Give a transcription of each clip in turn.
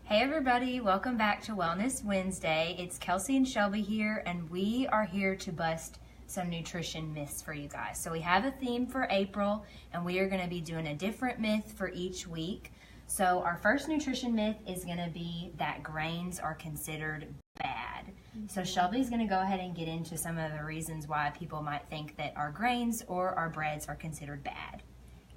Hey everybody, welcome back to Wellness Wednesday. It's Kelsey and Shelby here, and we are here to bust some nutrition myths for you guys. So we have a theme for April, and we are going to be doing a different myth for each week. So our first nutrition myth is going to be that grains are considered bad. So Shelby's going to go ahead and get into some of the reasons why people might think that our grains or our breads are considered bad.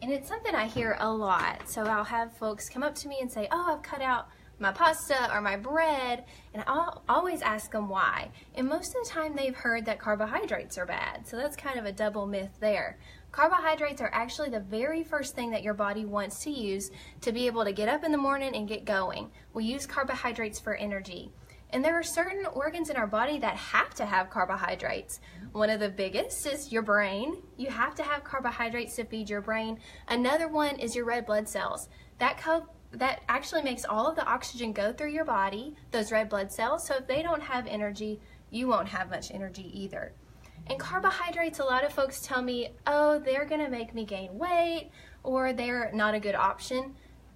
And it's something I hear a lot. So I'll have folks come up to me and say, oh, I've cut out my pasta or my bread, and I'll always ask them why. And most of the time they've heard that carbohydrates are bad. So that's kind of a double myth there. Carbohydrates are actually the very first thing that your body wants to use to be able to get up in the morning and get going. We use carbohydrates for energy. And there are certain organs in our body that have to have carbohydrates. One of the biggest is your brain. You have to have carbohydrates to feed your brain. Another one is your red blood cells. That actually makes all of the oxygen go through your body, those red blood cells. So if they don't have energy, you won't have much energy either. And carbohydrates, a lot of folks tell me, oh, they're gonna make me gain weight, or they're not a good option.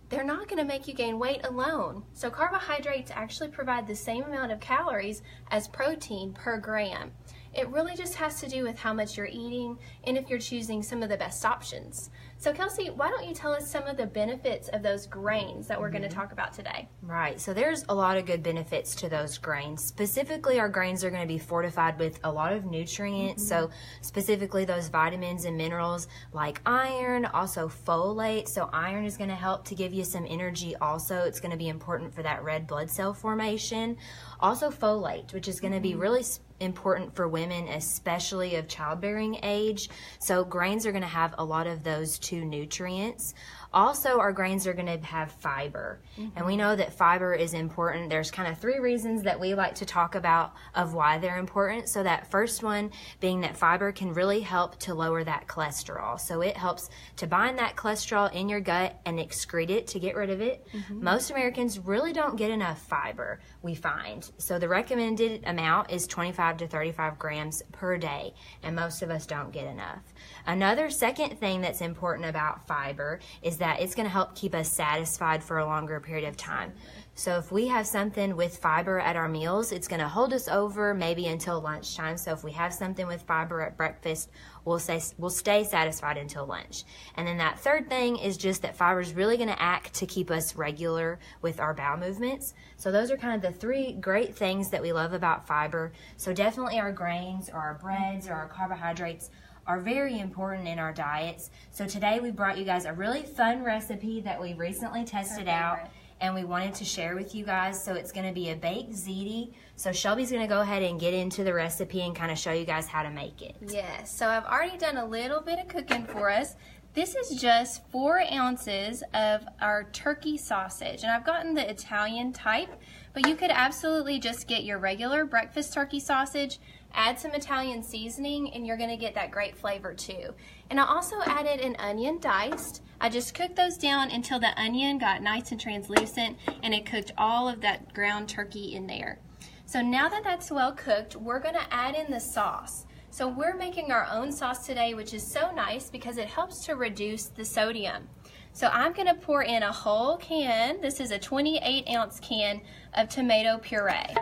They're not gonna make you gain weight alone. So carbohydrates actually provide the same amount of calories as protein per gram. It really just has to do with how much you're eating and if you're choosing some of the best options. So Kelsey, why don't you tell us some of the benefits of those grains that we're going to talk about today? Right, so there's a lot of good benefits to those grains. Specifically, our grains are going to be fortified with a lot of nutrients. So specifically those vitamins and minerals like iron, also folate. So iron is going to help to give you some energy also. It's going to be important for that red blood cell formation. Also folate, which is going to be really important for women, especially of childbearing age. So grains are going to have a lot of those two nutrients. Also, our grains are going to have fiber. And we know that fiber is important. There's kind of three reasons that we like to talk about of why they're important. So that first one being that fiber can really help to lower that cholesterol. So it helps to bind that cholesterol in your gut and excrete it to get rid of it. Most Americans really don't get enough fiber, we find. So the recommended amount is 25 to 35 grams per day, and most of us don't get enough. Another second thing that's important about fiber is that it's going to help keep us satisfied for a longer period of time. So if we have something with fiber at our meals, it's going to hold us over maybe until lunchtime. So if we have something with fiber at breakfast, we'll stay satisfied until lunch. And then that third thing is just that fiber is really going to act to keep us regular with our bowel movements. So those are kind of the three great things that we love about fiber. So definitely our grains or our breads or our carbohydrates are very important in our diets. So today we brought you guys a really fun recipe that we recently tested out, and we wanted to share with you guys. So it's going to be a baked ziti. So Shelby's going to go ahead and get into the recipe and kind of show you guys how to make it. Yes, so I've already done a little bit of cooking for us. This is just 4 ounces of our turkey sausage, and I've gotten the Italian type, but you could absolutely just get your regular breakfast turkey sausage, add some Italian seasoning, and you're gonna get that great flavor too. And I also added an onion diced. I just cooked those down until the onion got nice and translucent, and it cooked all of that ground turkey in there. So now that that's well cooked, we're gonna add in the sauce. So we're making our own sauce today, which is so nice because it helps to reduce the sodium. So I'm gonna pour in a whole can. This is a 28-ounce can of tomato puree.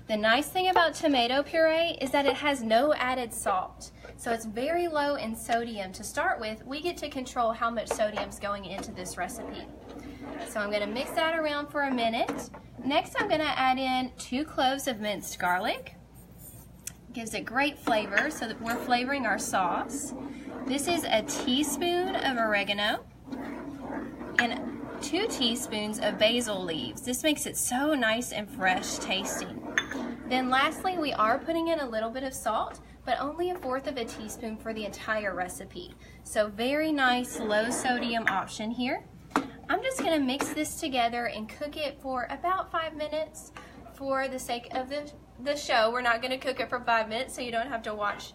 The nice thing about tomato puree is that it has no added salt. So it's very low in sodium to start with. We get to control how much sodium is going into this recipe. So I'm gonna mix that around for a minute. Next, I'm gonna add in 2 cloves of minced garlic. Gives it great flavor so that we're flavoring our sauce. This is a teaspoon of oregano and 2 teaspoons of basil leaves. This makes it so nice and fresh tasting. Then lastly, we are putting in a little bit of salt, but only 1/4 of a teaspoon for the entire recipe. So very nice low sodium option here. I'm just gonna mix this together and cook it for about 5 minutes for the sake of the show. We're not gonna cook it for 5 minutes, so you don't have to watch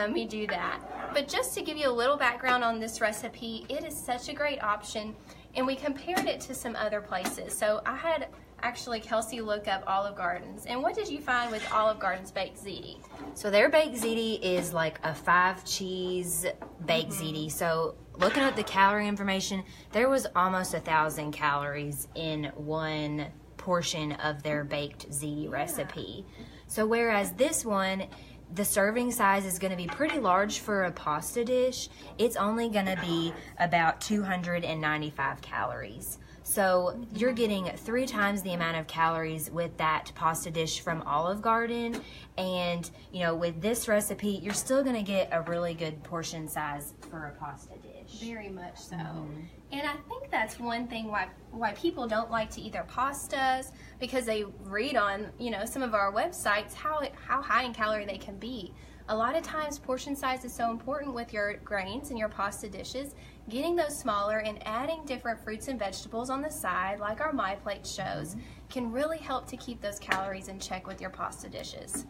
me do that. But just to give you a little background on this recipe, it is such a great option, and we compared it to some other places. So I had actually Kelsey look up Olive Garden's. And what did you find with Olive Garden's baked ziti? So their baked ziti is like a 5-cheese baked ziti. So looking at the calorie information, there was almost 1,000 calories in one portion of their baked ziti recipe. So whereas this one, the serving size is going to be pretty large for a pasta dish, it's only going to be about 295 calories. So you're getting 3 times the amount of calories with that pasta dish from Olive Garden. And, you know, with this recipe, you're still going to get a really good portion size for a pasta dish. Very much so. And I think that's one thing why people don't like to eat their pastas, because they read on, you know, some of our websites how high in calorie they can be. A lot of times portion size is so important with your grains and your pasta dishes. Getting those smaller and adding different fruits and vegetables on the side, like our My Plate shows, can really help to keep those calories in check with your pasta dishes.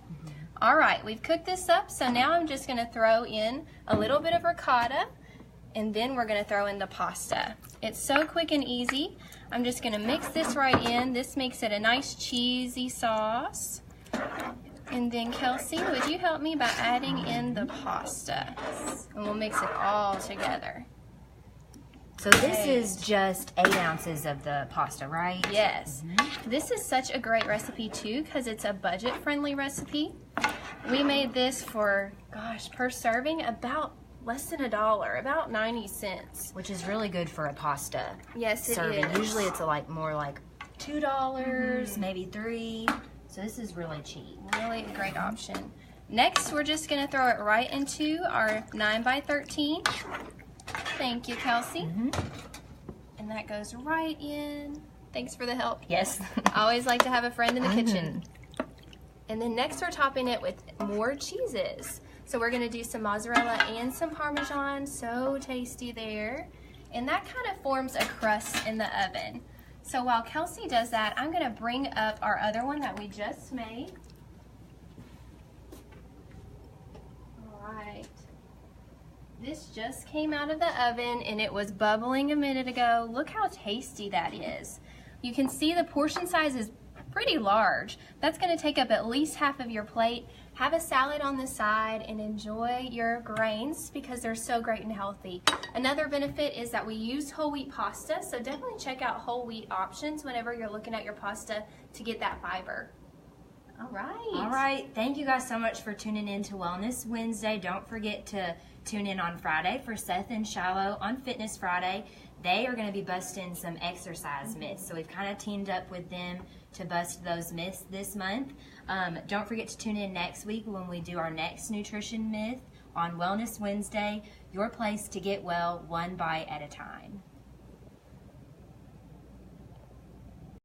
All right, we've cooked this up, so now I'm just going to throw in a little bit of ricotta, and then we're going to throw in the pasta. It's so quick and easy. I'm just going to mix this right in. This makes it a nice cheesy sauce. And then Kelsey, would you help me by adding in the pasta? And we'll mix it all together. So this is just 8 ounces of the pasta, right? Yes. This is such a great recipe too, because it's a budget-friendly recipe. We made this for, gosh, per serving about less than $1, about 90 cents. Which is really good for a pasta Yes, it serving. is. Usually it's more like $2, maybe $3. So this is really cheap. Really a great option. Next, we're just going to throw it right into our 9x13. Thank you, Kelsey. And that goes right in. Thanks for the help. Yes. I always like to have a friend in the kitchen. And then next we're topping it with more cheeses. So we're going to do some mozzarella and some Parmesan. So tasty there. And that kind of forms a crust in the oven. So while Kelsey does that, I'm going to bring up our other one that we just made. All right. This just came out of the oven and it was bubbling a minute ago. Look how tasty that is. You can see the portion size is pretty large. That's going to take up at least half of your plate. Have a salad on the side and enjoy your grains because they're so great and healthy. Another benefit is that we use whole wheat pasta, so definitely check out whole wheat options whenever you're looking at your pasta to get that fiber. All right. All right. Thank you guys so much for tuning in to Wellness Wednesday. Don't forget to tune in on Friday for Seth and Shiloh on Fitness Friday. They are going to be busting some exercise myths. So we've kind of teamed up with them to bust those myths this month. Don't forget to tune in next week when we do our next nutrition myth on Wellness Wednesday, your place to get well one bite at a time.